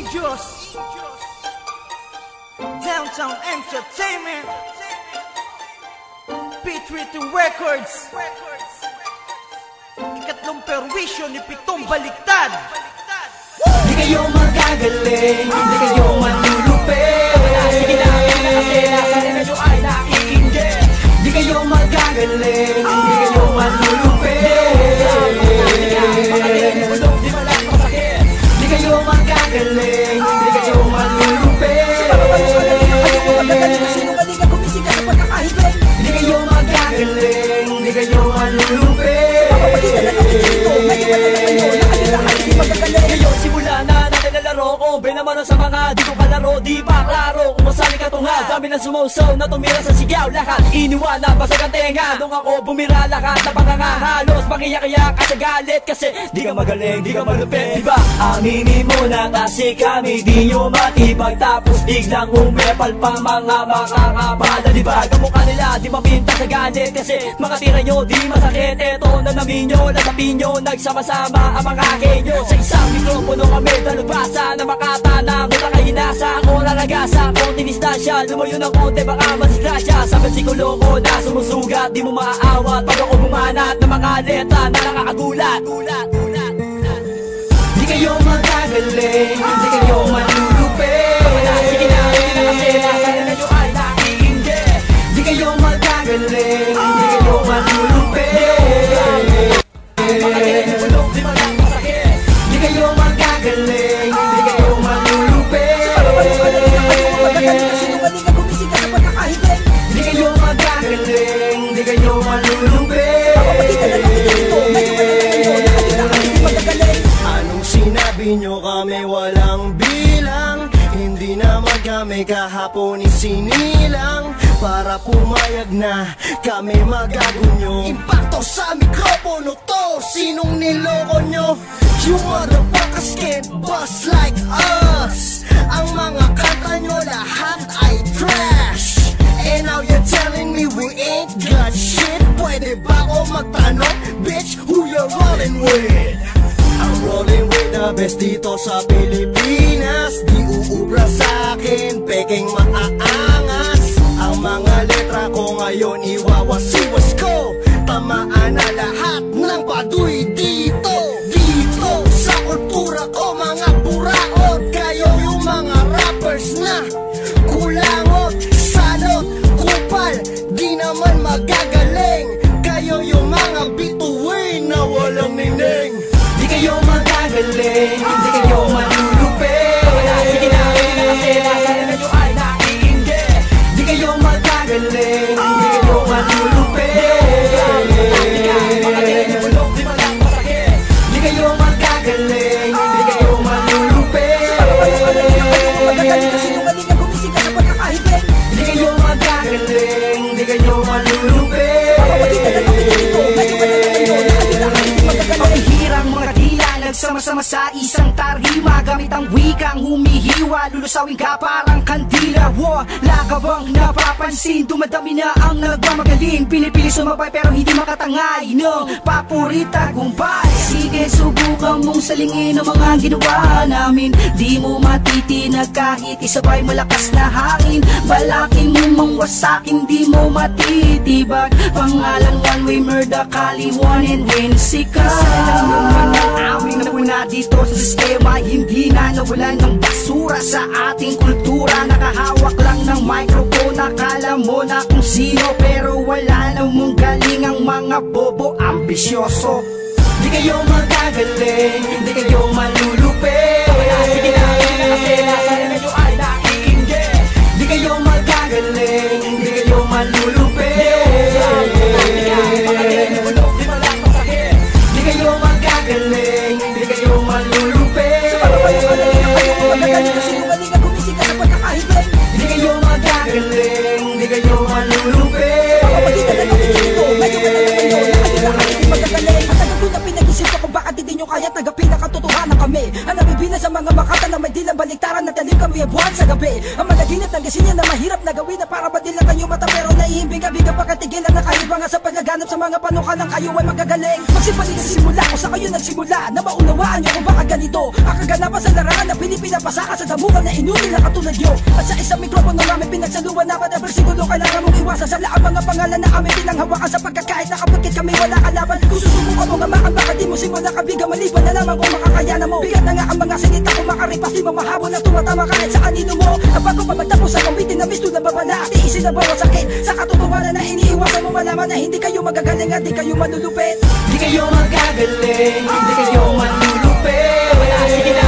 Angels, Downtown Entertainment, P32 Records, ikatlong perwisyo ni Pitong Baliktad. Di kayo magagaling, hindi kayo manlulupin. Sige na, kasi nasa radyo ay nakikinggit. Di kayo magagaling, hindi kayo manlulupin. Di kayo magagaling, hindi kayo manlulupin. Di kayo magagaling, hindi kayo manlulupin. Ngayon simula na natin ang laro ko. Benamano sa mga di ko kalaro. Di pa klaro kung masali ka tungad. Dami na sumusaw na tumira sa sigaw. Lahat iniwanan basag ang tenga. Nung ako bumira lahat na pangangahalos. Mangiyak-iyak ka sa galit kasi di ka magaling, di ka malupit. Diba? Aminin mo na kasi kami di nyo matibag. Tapos biglang umepal pa mga makakabala. Diba? Kamukha nila di mapinta sa galit kasi mga tira nyo di masakit. Eto na namin nyo, nasapin nyo. Nagsama-sama ang mga kenyo. Sa isang mikropono kami dalubasa na makatana. Mula kahinasa ako lalagasa. Konting distansya, lumayo ng konti baka masisgrasya. Sa bersikulo ko na sumusugat. Di mo maaawat pag ako bumanat ng mga letra na nakakagulat. Di kayo magagaling, hindi kayo manlulupin. Sige na, kasi nasa radyo ay nakikinggit. Di kayo magagaling, hindi kayo manlulupin. Di kayo magagaling, hindi kayo manlulupin. Di kayo magagaling, hindi kayo manlulupin. Anong sinabi nyo kami walang bilang? Hindi naman kami kahapon isinilang para pumayag na kami magagunyo. Impacto sa mikropono to, sinong niloko nyo? You motherfuckers can't bust like us. Ang mga kanta nyo lahat ay trash. And now you're telling me we ain't got shit. Pwede ba ako magtanong, bitch, who you rolling with? I'm rolling with the best dito sa Pilipinas. Di uubra sa akin, peking maaangas. Ang mga letra ko ngayon iwawasiwas ko. Tamaan na lahat ng paduy dito. Dito sa kultura ko mga buraot. Kayo yung mga rappers na kulangot, salot, kupal, di naman magagaling. Kayo yung mga bituin na walang nining. Di kayo magagaling, hindi kayo manlulupin. Sige na, kasi nasa radyo ay nakikinggit. Di kayo magagaling, hindi kayo manlulupin. Di kayo magagaling, hindi kayo manlulupin. Di kayo magagaling, hindi kayo manlulupin. Pabihirang mga dila nagsama-sama sa isang tarima. Gamit ang wikang humihiwa, lulusawin ka parang kandila. Wala ka bang napapansin? Dumadami na ang nagmamagaling. Pinipili sumabay pero hindi makatangay ng paborita gumpay. Sige subukan mong salingin ang mga ginawa namin. Di mo matitinag kahit isabay malakas na hangin. Balakin mo mang wasakin, di mo matitibag. Pangalan one way murder, kaliwanin win sikat. Naman ang aming napuna dito sa sistema. Hindi na nawalan ng basura sa ating kultura. Nakahawak lang ng microphone. Akala mo na kung sino pero wala namang galing ang mga bobo ambisyoso. Di kayo magagaling, hindi kayo manlulupin. Sige na, kasi nasa radyo ay nakikinggit. Di kayo magagaling, hindi kayo manlulupin. Di kayo magagaling, hindi kayo manlulupin. Di kayo magagaling, hindi kayo manlulupin. Pinag-isip ko kung bakit hindi nyo kaya tanggapin na katotohanan kami. Ang nabibina sa mga mga makata na may dilang baliktaran na talim kami ang buwan sa gabi. Ang managinip ng gasilya na mahirap na gawin na para madilang kayo mata pero naiimbing-biga pagkatigilan na kayo nga sa paglaganap sa mga panukalang kayo ay magagaling. Magsipalig sa simula kung sa kayo nagsimula na maunawaan nyo kung baka ganito ang kaganapan sa larangan na pinipinapasaka sa damukan na inunil na katulad nyo. At sa isang mikropono namin pinagsaluan na kada versikulo kailangan mong iwasan sa laang mga pangalan na aming pinanghawakan sa pagkakait na kapagkit kami wala kalaban. Kung susubukan mo nga makan baka di mo simula kabiga maliban na lamang kung makakayanan mo. Bigat na nga ang mga salita kung makaripas di mamahabol na tumatama kahit sa kanino mo. Ang bago pa magtapos sa kawitin na misto na babala at iisin na bawat sakit sa katotohanan na iniiwasan mo malaman na hindi kayo magagaling at di kayo malulupit. Di kayo magagaling, hindi kayo malulupit. Wala, sige na,